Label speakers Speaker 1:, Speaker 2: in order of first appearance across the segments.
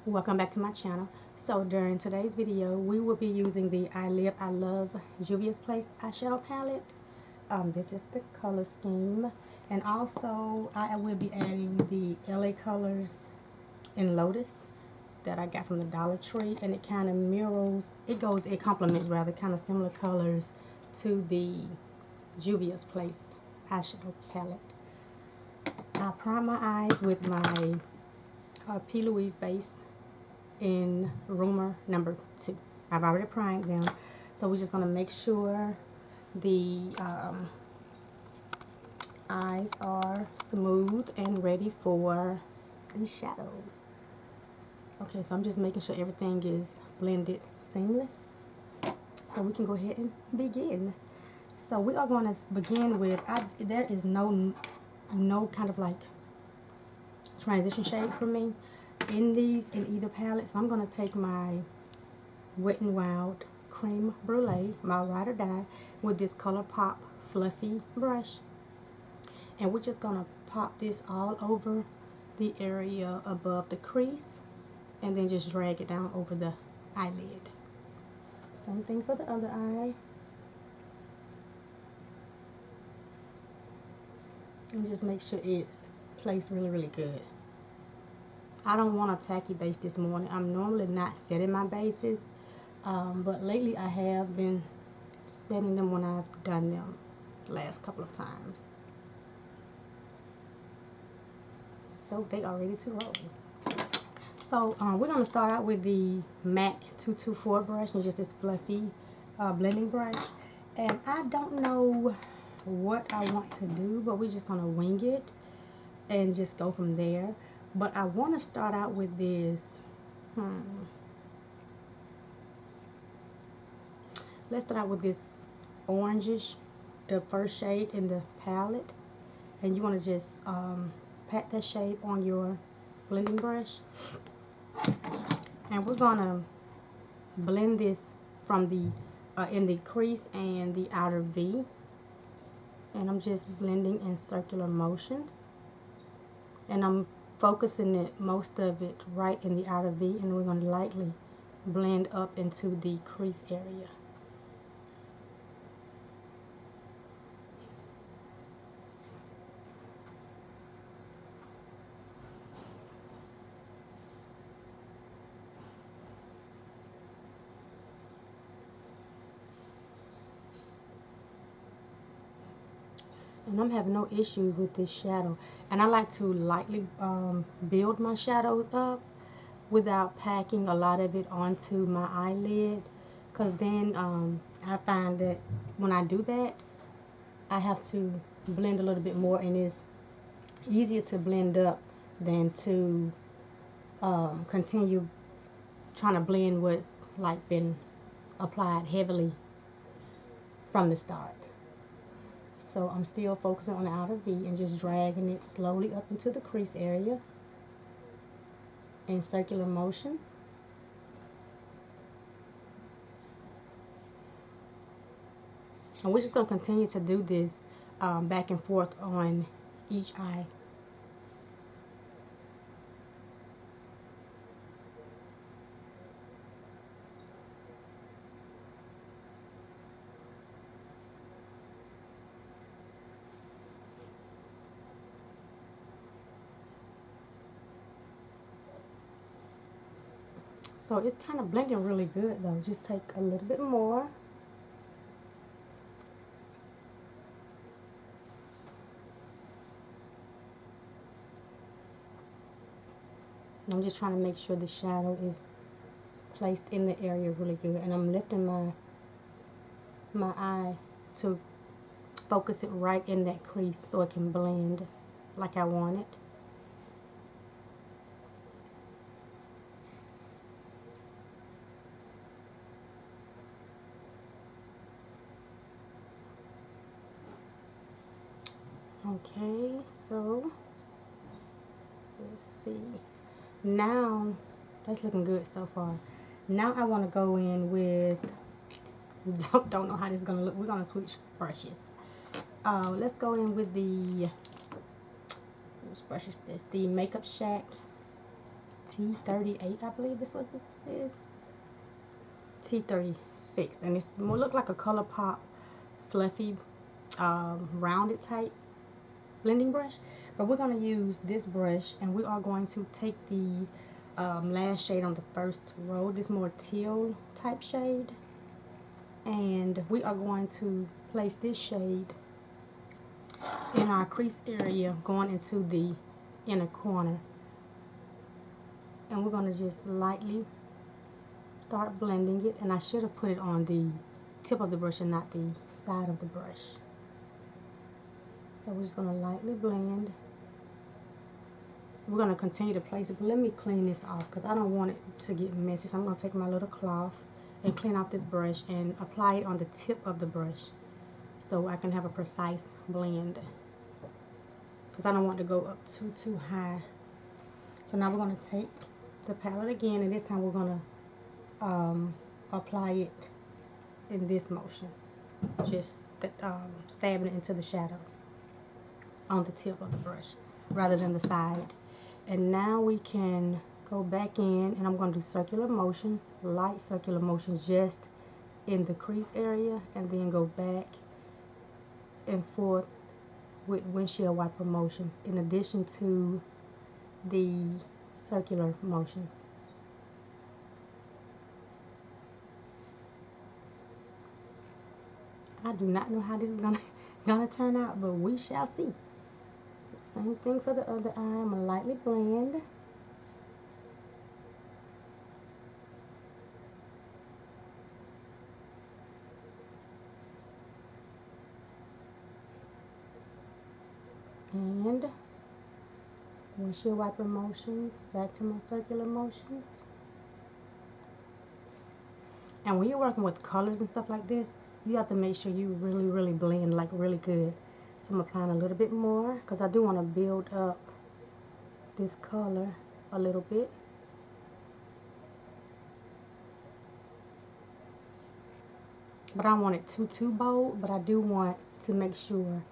Speaker 1: Welcome back to my channel. So during today's video, we will be using the I Love Juvia's Place eyeshadow palette. This is the color scheme, and also I will be adding the LA colors in Lotus that I got from the Dollar Tree, and it kind of mirrors, it complements rather kind of similar colors to the Juvia's Place eyeshadow palette. I prime my eyes with my P. Louise base in Rumor number 2. I've already primed them, so we're just going to make sure the eyes are smooth and ready for the shadows. Okay, so I'm just making sure everything is blended seamless, so we can go ahead and begin. So we are going to begin with, there is no kind of like transition shade for me in either palette, so I'm going to take my Wet n Wild Cream Brulee, my Ride or Die, with this ColourPop fluffy brush, and we're just going to pop this all over the area above the crease and then just drag it down over the eyelid. Same thing for the other eye. And just make sure it's placed really good. I don't want a tacky base this morning. I'm normally not setting my bases, but lately I have been setting them when I've done them the last couple of times. So they are ready to roll. So we're going to start out with the MAC 224 brush, and just this fluffy blending brush. And I don't know what I want to do, but we're just going to wing it and just go from there. But I want to start out with this, let's start out with this orangish, the first shade in the palette. And you want to just pat that shade on your blending brush. And we're going to blend this from the, in the crease and the outer V. And I'm just blending in circular motions. And I'm focusing it, most of it, right in the outer V, and we're going to lightly blend up into the crease area. And I'm having no issues with this shadow. And I like to lightly build my shadows up without packing a lot of it onto my eyelid. Because then I find that when I do that, I have to blend a little bit more. And it's easier to blend up than to continue trying to blend what's like been applied heavily from the start. So I'm still focusing on the outer V and just dragging it slowly up into the crease area in circular motions. And we're just going to continue to do this back and forth on each eye. So it's kind of blending really good though. Just take a little bit more. I'm just trying to make sure the shadow is placed in the area really good. And I'm lifting my eye to focus it right in that crease so it can blend like I want it. Okay, so let's see. Now that's looking good so far. Now I want to go in with, don't know how this is gonna look. We're gonna switch brushes. Let's go in with the, which brush is this? The Makeup Shack T38, I believe this what this is. T36, and it's more look like a ColourPop fluffy rounded type blending brush. But we're going to use this brush, and we are going to take the lash shade on the first row, this more teal type shade, and we are going to place this shade in our crease area going into the inner corner, and we're going to just lightly start blending it. And I should have put it on the tip of the brush and not the side of the brush. So we're just going to lightly blend. We're going to continue to place it, but let me clean this off because I don't want it to get messy. So I'm going to take my little cloth and clean off this brush and apply it on the tip of the brush so I can have a precise blend, because I don't want to go up too high. So now we're going to take the palette again, and this time we're going to apply it in this motion, just stabbing it into the shadow on the tip of the brush rather than the side. And now we can go back in, and I'm going to do circular motions, light circular motions just in the crease area, and then go back and forth with windshield wiper motions in addition to the circular motions. I do not know how this is gonna turn out, but we shall see. Same thing for the other eye. I'm gonna lightly blend. And windshield wiper motions, back to my circular motions. And when you're working with colors and stuff like this, you have to make sure you really blend like really good. So I'm applying a little bit more because I do want to build up this color a little bit. But I don't want it too bold, but I do want to make sure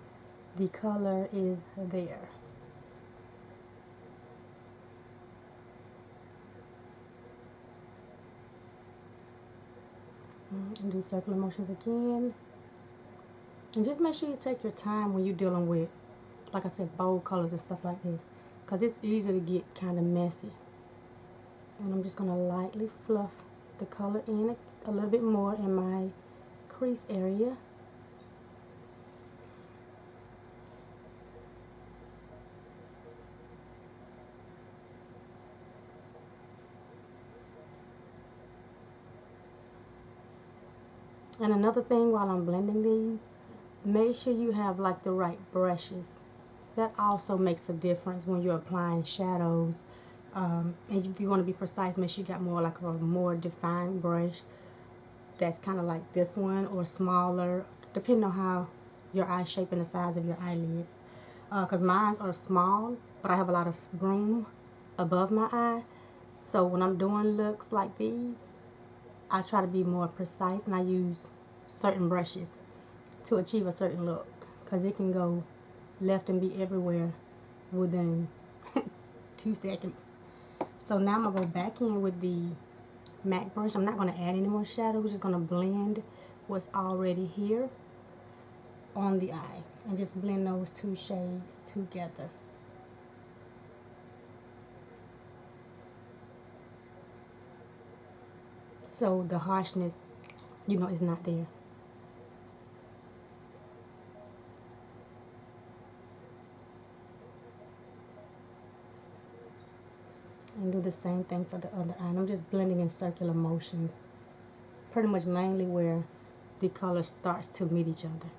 Speaker 1: the color is there. And do circular motions again. And just make sure you take your time when you're dealing with, like I said, bold colors and stuff like this, because it's easy to get kind of messy. And I'm just going to lightly fluff the color in a little bit more in my crease area. And another thing while I'm blending these, make sure you have like the right brushes. That also makes a difference when you're applying shadows. And if you want to be precise, make sure you got more like a more defined brush that's kind of like this one or smaller, depending on how your eye shape and the size of your eyelids. Because mine are small, but I have a lot of room above my eye. So when I'm doing looks like these, I try to be more precise, and I use certain brushes to achieve a certain look, because it can go left and be everywhere within 2 seconds. So now I'm going to go back in with the MAC brush. I'm not going to add any more shadow. We're just going to blend what's already here on the eye and just blend those two shades together. So the harshness, you know, is not there. And do the same thing for the other eye. And I'm just blending in circular motions, pretty much mainly where the color starts to meet each other.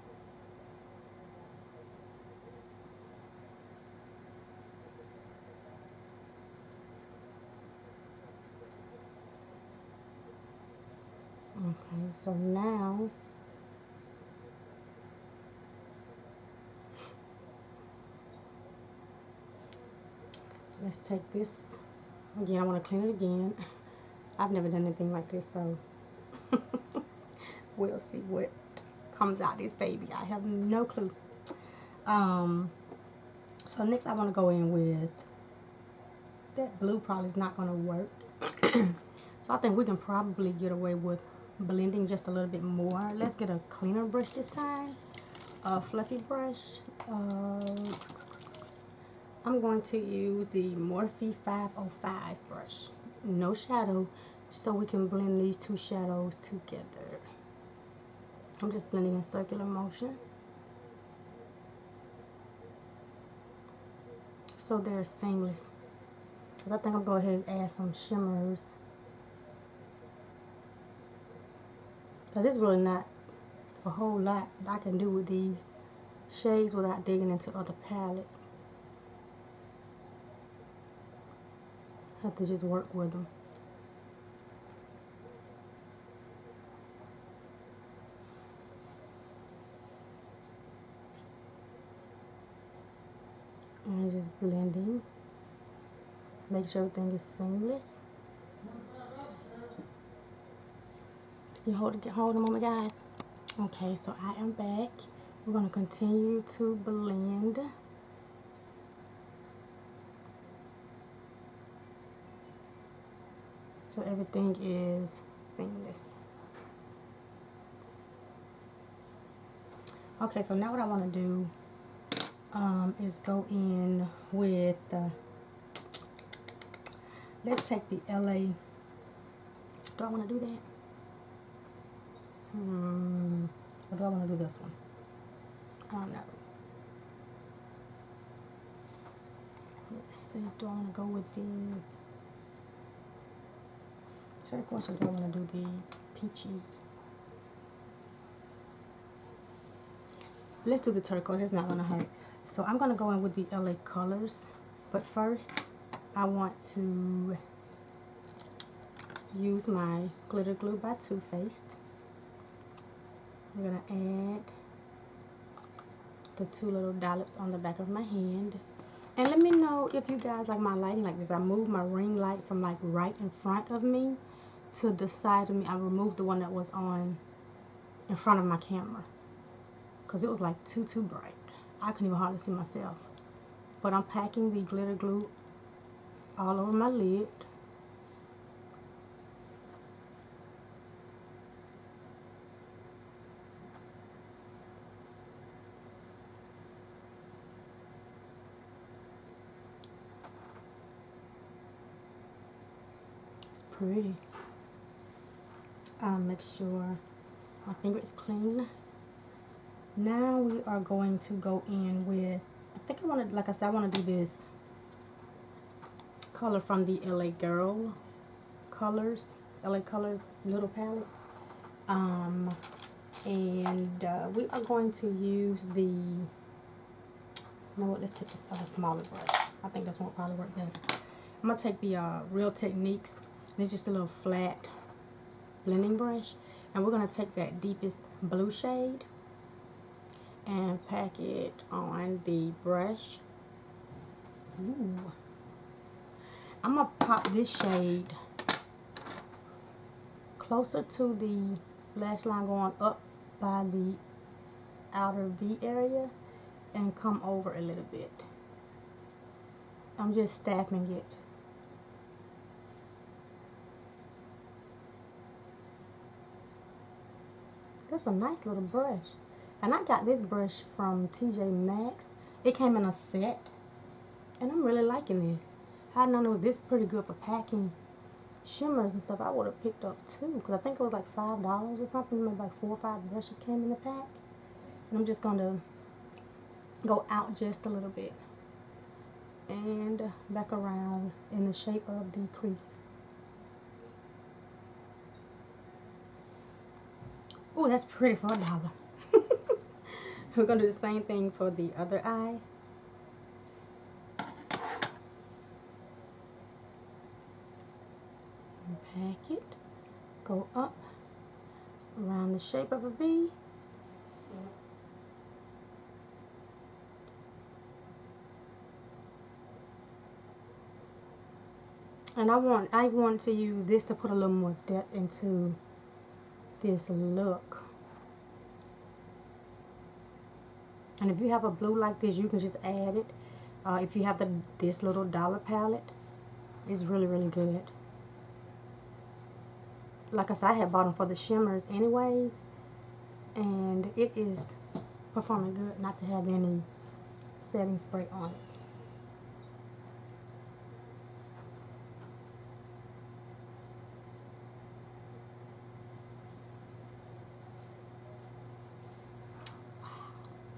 Speaker 1: Okay, so now let's take this again. I want to clean it again. I've never done anything like this, so we'll see what comes out this baby. I have no clue. So next I want to go in with that blue probably is not going to work. So I think we can probably get away with blending just a little bit more. Let's get a cleaner brush this time. A fluffy brush. I'm going to use the Morphe 505 brush. No shadow, so we can blend these two shadows together. I'm just blending in circular motions, so they're seamless. Because I think I'm going to go ahead and add some shimmers. Because there's really not a whole lot I can do with these shades without digging into other palettes. I have to just work with them. And just blending. Make sure everything is seamless. You hold a moment, guys. Okay, so I am back. We're going to continue to blend. So everything is seamless. Okay, so now what I want to do is go in with, let's take the LA. Do I want to do that? Or do I want to do this one? I don't know. Let's see, do I want to go with the turquoise or do I want to do the peachy? Let's do the turquoise, it's not going to hurt. So I'm going to go in with the LA colors. But first, I want to use my glitter glue by Too Faced. I'm going to add the two little dollops on the back of my hand. And let me know if you guys like my lighting like this. I moved my ring light from like right in front of me to the side of me. I removed the one that was on in front of my camera because it was like too bright. I couldn't even hardly see myself. But I'm packing the glitter glue all over my lid. Pretty. Make sure my finger is clean. Now we are going to go in with, I think I want to, like I said, I want to do this color from the LA Girl colors, LA Colors little palette. And we are going to use the, you know what, let's take this other smaller brush. I think this one will probably work better. I'm going to take the Real Techniques. It's just a little flat blending brush, and we're going to take that deepest blue shade and pack it on the brush. Ooh. I'm going to pop this shade closer to the lash line going up by the outer V area and come over a little bit. I'm just stacking it. That's a nice little brush. And I got this brush from TJ Maxx. It came in a set. And I'm really liking this. If I had known it was this pretty good for packing shimmers and stuff, I would have picked up two. Because I think it was like $5 or something. Maybe like 4 or 5 brushes came in the pack. And I'm just going to go out just a little bit. And back around in the shape of the crease. Oh, that's pretty for $1. We're going to do the same thing for the other eye. Pack it. Go up around the shape of a V. And I want to use this to put a little more depth into this look. And if you have a blue like this, you can just add it. If you have this little dollar palette, It's really, really good. Like I said, I had bought them for the shimmers anyways, and it is performing good not to have any setting spray on it.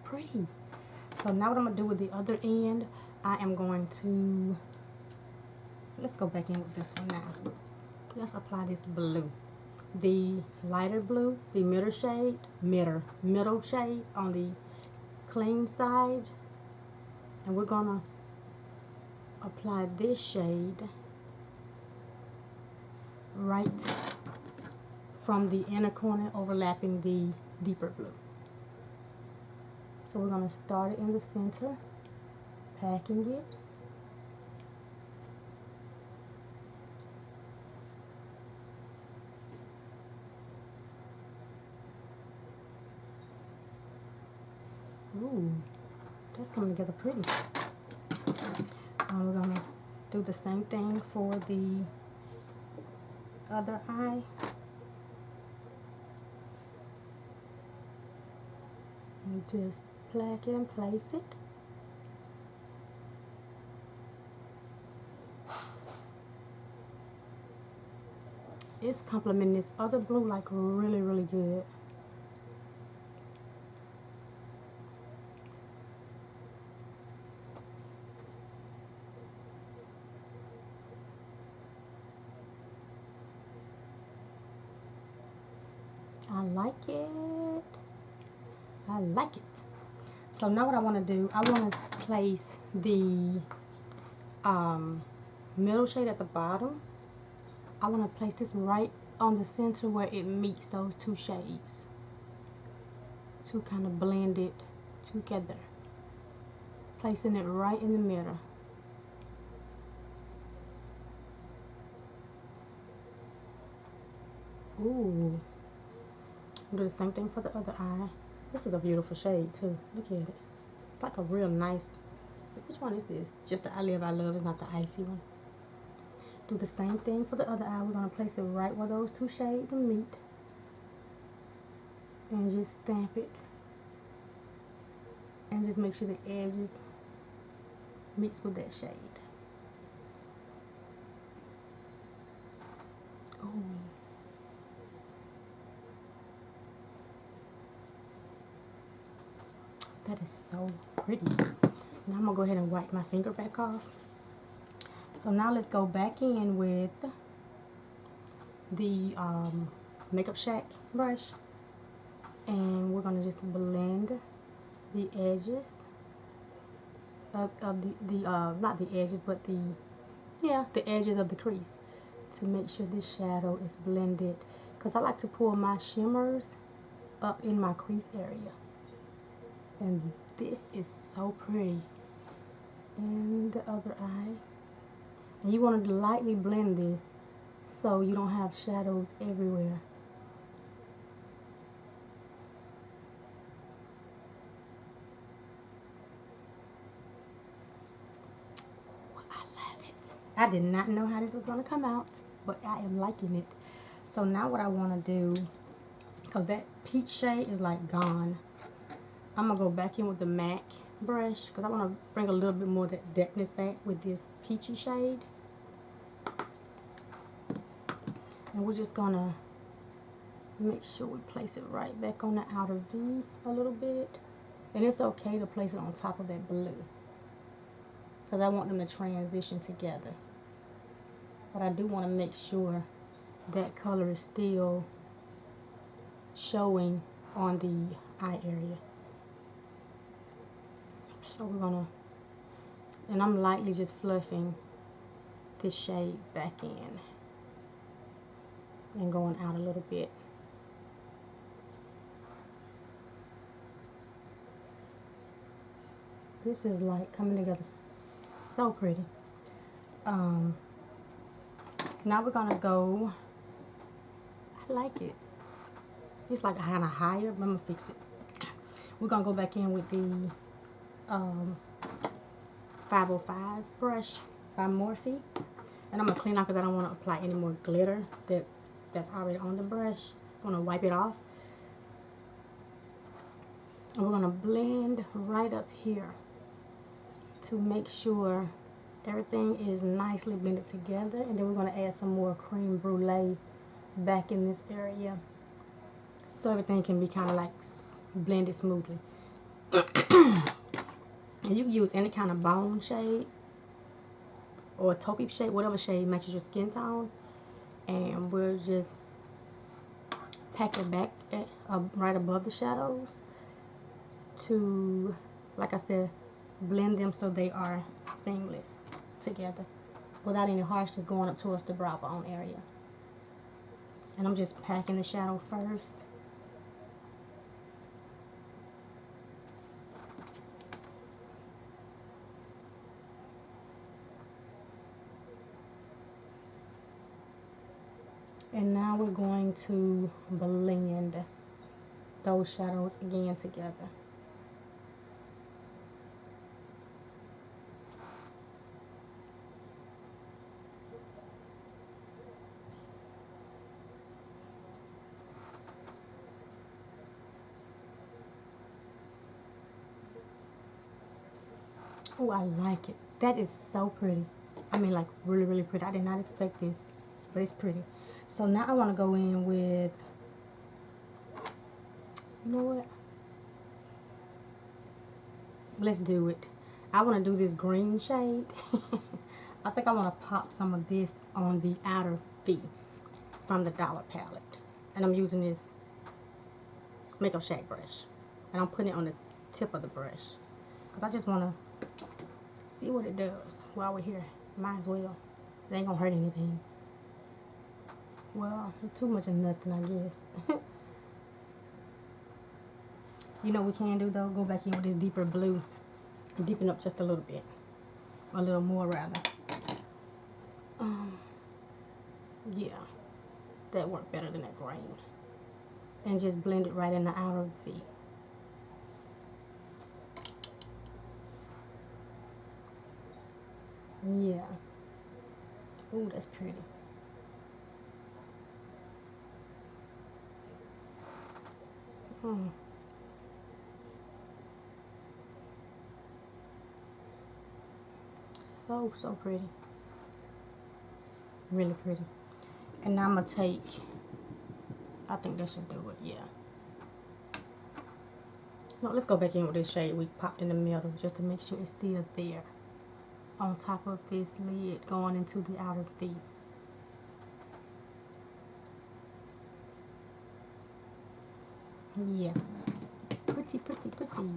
Speaker 1: Pretty. So now what I'm going to do with the other end, I am going to, let's go back in with this one now. Let's apply this blue. The lighter blue, the middle shade on the clean side. And we're going to apply this shade right from the inner corner overlapping the deeper blue. So we're going to start it in the center, packing it. Ooh, that's coming together pretty. We're going to do the same thing for the other eye. And just plaque it and place it. It's complementing this other blue like really, really good. I like it. I like it. So now what I want to do, I want to place the middle shade at the bottom. I want to place this right on the center where it meets those two shades to kind of blend it together. Placing it right in the middle. Ooh. Do the same thing for the other eye. This is a beautiful shade too. Look at it. It's like a real nice. Which one is this? Just the I Love is not the icy one. Do the same thing for the other eye. We're going to place it right where those two shades meet. And just stamp it. And just make sure the edges meets with that shade. Oh. That is so pretty. Now I'm going to go ahead and wipe my finger back off. So now let's go back in with the Makeup Shack brush. And we're going to just blend the edges of the not the edges, but the edges of the crease to make sure this shadow is blended. Because I like to pull my shimmers up in my crease area. And this is so pretty. And the other eye. And you want to lightly blend this so you don't have shadows everywhere. I love it. I did not know how this was going to come out, but I am liking it. So now what I want to do, because that peach shade is like gone, I'm going to go back in with the MAC brush because I want to bring a little bit more of that deepness back with this peachy shade. And we're just going to make sure we place it right back on the outer V a little bit. And it's okay to place it on top of that blue because I want them to transition together. But I do want to make sure that color is still showing on the eye area. So we're gonna, and I'm lightly just fluffing this shade back in and going out a little bit. This is like coming together so pretty. Now we're gonna go, I like it. It's like kind of higher, but I'm gonna fix it. We're gonna go back in with the 505 brush by Morphe. And I'm going to clean off because I don't want to apply any more glitter that's already on the brush. I'm going to wipe it off. And we're going to blend right up here to make sure everything is nicely blended together. And then we're going to add some more creme brulee back in this area so everything can be kind of like blended smoothly. And you can use any kind of bone shade or a taupey shade, whatever shade matches your skin tone. And we'll just pack it back at, right above the shadows to, like I said, blend them so they are seamless together without any harshness going up towards the brow bone area. And I'm just packing the shadow first. And now we're going to blend those shadows again together. Oh, I like it. That is so pretty. I mean, like, really, really pretty. I did not expect this, but it's pretty. So now I want to go in with, you know what? Let's do it. I want to do this green shade. I think I want to pop some of this on the outer V from the Dollar palette. And I'm using this makeup shade brush. And I'm putting it on the tip of the brush. Because I just want to see what it does while we're here. Might as well. It ain't going to hurt anything. Well, too much of nothing, I guess. You know what we can do though? Go back in with this deeper blue and deepen up just a little bit. A little more rather. Yeah. That worked better than that green. And just blend it right in the outer V. Yeah. Ooh, that's pretty. So pretty. Really pretty. And now I'm going to take, I think that should do it, yeah. No, let's go back in with this shade we popped in the middle just to make sure it's still there. On top of this lid going into the outer V. Yeah. Pretty, pretty, pretty.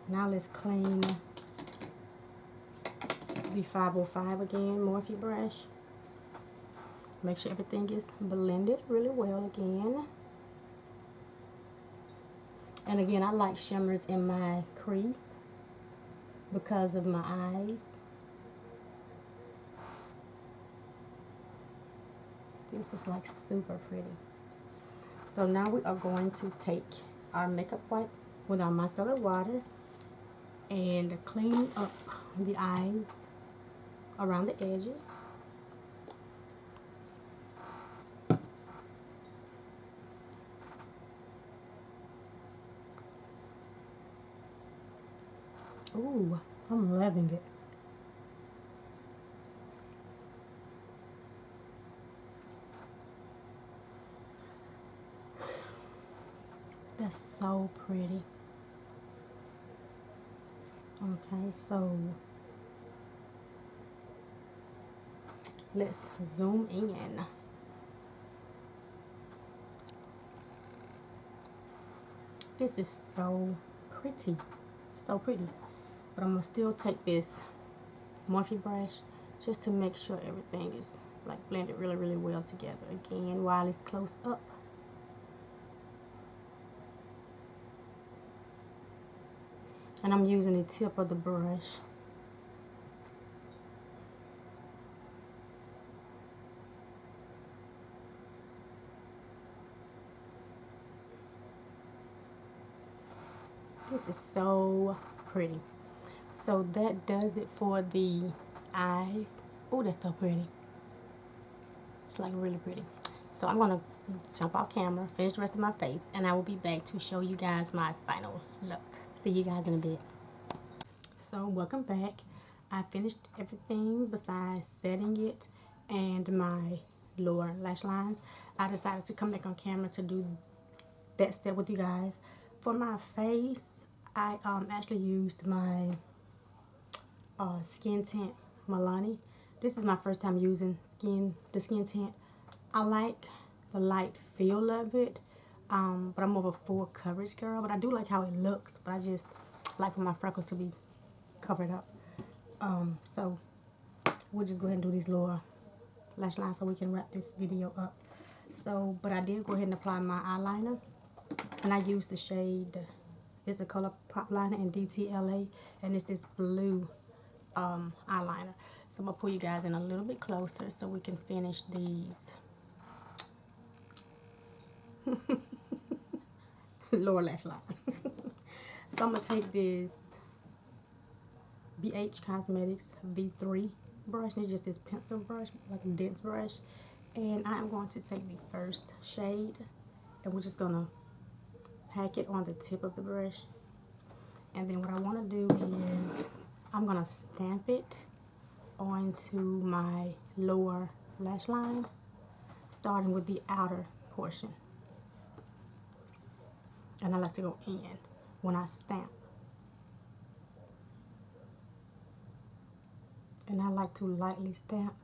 Speaker 1: Now let's clean the 505 again, Morphe brush. Make sure everything is blended really well again. And again, I like shimmers in my crease because of my eyes. This is like super pretty. So now we are going to take our makeup wipe with our micellar water and clean up the eyes around the edges. Ooh, I'm loving it. That's so pretty. Okay, so let's zoom in. This is so pretty. So pretty. But I'm going to still take this Morphe brush just to make sure everything is like blended really, really well together again while it's close up. And I'm using the tip of the brush. This is so pretty. So that does it for the eyes. Oh, that's so pretty. It's like really pretty. So I'm gonna jump off camera, finish the rest of my face, and I will be back to show you guys my final look. See you guys in a bit. So welcome back. I finished everything besides setting it and my lower lash lines. I decided to come back on camera to do that step with you guys. For my face, I actually used my skin tint Milani. This is my first time using the skin tint. I like the light feel of it, but I'm more of a full coverage girl. But I do like how it looks, but I just like for my freckles to be covered up. So we'll just go ahead and do these lower lash lines so we can wrap this video up. So, but I did go ahead and apply my eyeliner, and I used the shade, it's the color Pop Liner in DTLA, and it's this blue eyeliner. So I'm gonna pull you guys in a little bit closer so we can finish these lower lash line. So I'm gonna take this BH Cosmetics V3 brush. It's just this pencil brush, like a dense brush, and I am going to take the first shade, and we're just gonna pack it on the tip of the brush. And then what I want to do is I'm gonna stamp it onto my lower lash line, starting with the outer portion. And I like to go in when I stamp. And I like to lightly stamp.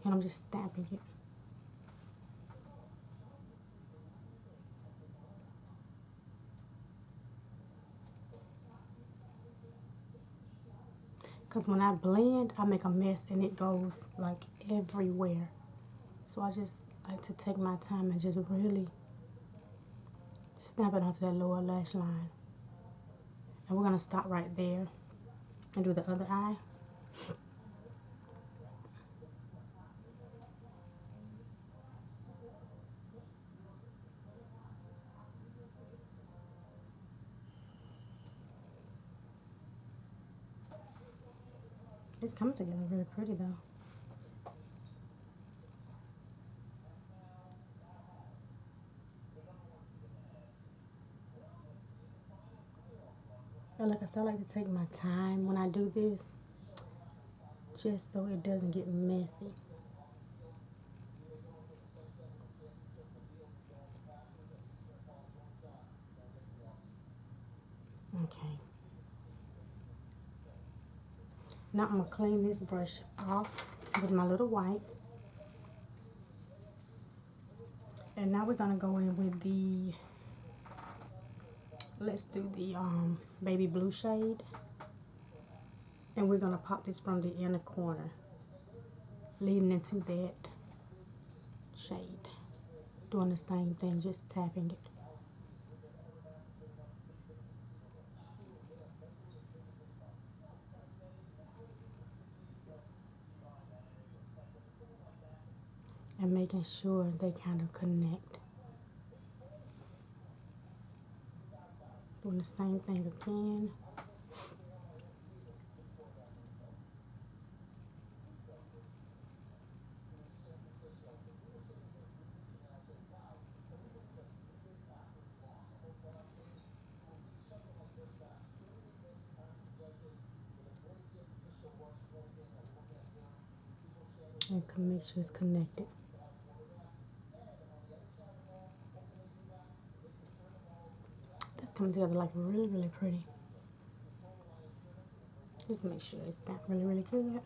Speaker 1: And I'm just stamping it. Because when I blend, I make a mess and it goes like everywhere. So I just like to take my time and just really stamp it onto that lower lash line. And we're going to stop right there and do the other eye. It's coming together really pretty though. And like I said, I like to take my time when I do this, just so it doesn't get messy. Okay. Now I'm going to clean this brush off with my little wipe. And now we're going to go in with the, let's do the baby blue shade. And we're going to pop this from the inner corner, leading into that shade. Doing the same thing, just tapping it. And making sure they kind of connect. Doing the same thing again. And can make sure it's connected. That's coming together like really, really pretty. Just make sure it's stamped really, really good.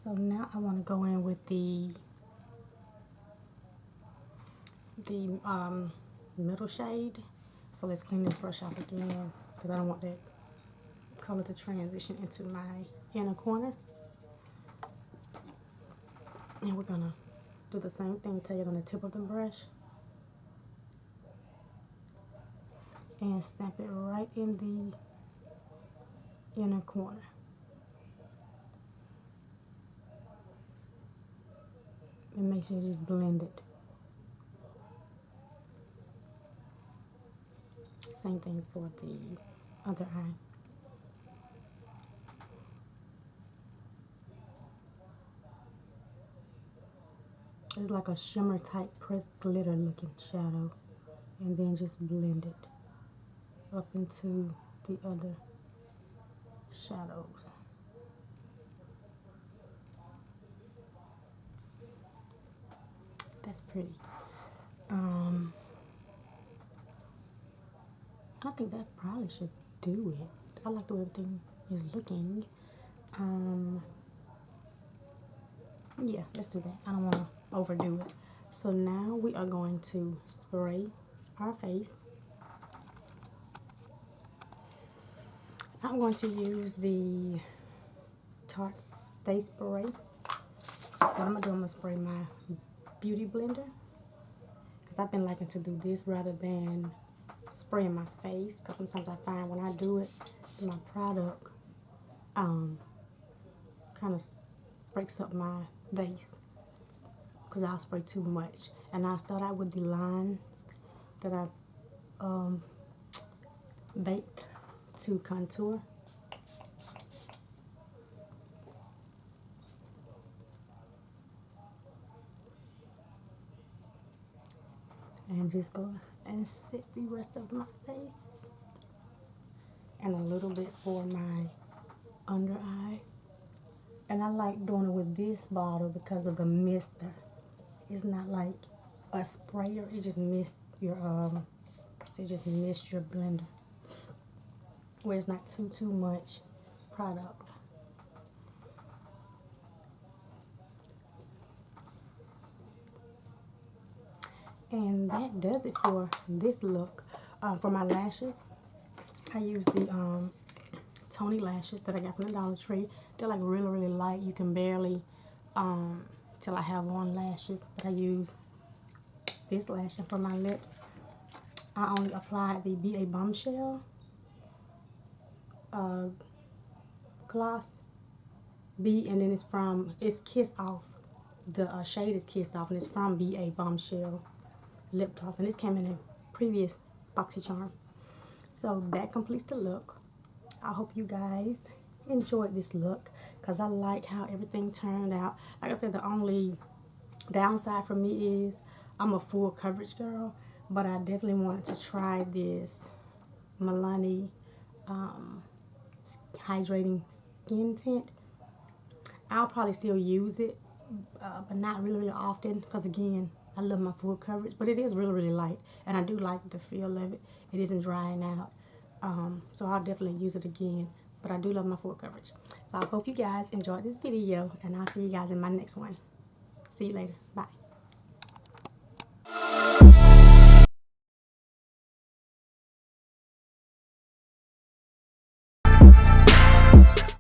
Speaker 1: So now I want to go in with the middle shade. So let's clean this brush off again because I don't want that color to transition into my inner corner. And we're gonna do the same thing, take it on the tip of the brush and stamp it right in the inner corner. And make sure you just blend it. Same thing for the other eye. It's like a shimmer type pressed glitter looking shadow. And then just blend it up into the other shadows. That's pretty. I think that probably should do it. I like the way everything is looking. Yeah, let's do that. I don't want to overdo it. So now we are going to spray our face. I'm going to use the Tarte Stay Spray. What I'm going to do, I'm going to spray my beauty blender. Because I've been liking to do this rather than spraying my face. Because sometimes I find when I do it, my product kind of breaks up my base. Because I'll spray too much. And I'll start out with the line that I baked to contour. And just go and set the rest of my face. And a little bit for my under eye. And I like doing it with this bottle because of the mister. It's not like a sprayer. It just mist your so it just mist your blender. Where it's not too much product. And that does it for this look. For my lashes, I use the Tony lashes that I got from the Dollar Tree. They're like really light. You can barely till I have on lashes. But I use this lash, and for my lips, I only applied the BA Bombshell gloss B, and then it's Kiss Off. The shade is Kiss Off, and it's from BA Bombshell lip gloss, and this came in a previous BoxyCharm. So that completes the look. I hope you guys enjoyed this look because I like how everything turned out. Like I said, the only downside for me is I'm a full coverage girl, but I definitely wanted to try this Milani hydrating skin tint. I'll probably still use it, but not really often because, again, I love my full coverage, but it is really light, and I do like the feel of it. It isn't drying out, so I'll definitely use it again, but I do love my full coverage. So I hope you guys enjoyed this video, and I'll see you guys in my next one. See you later. Bye.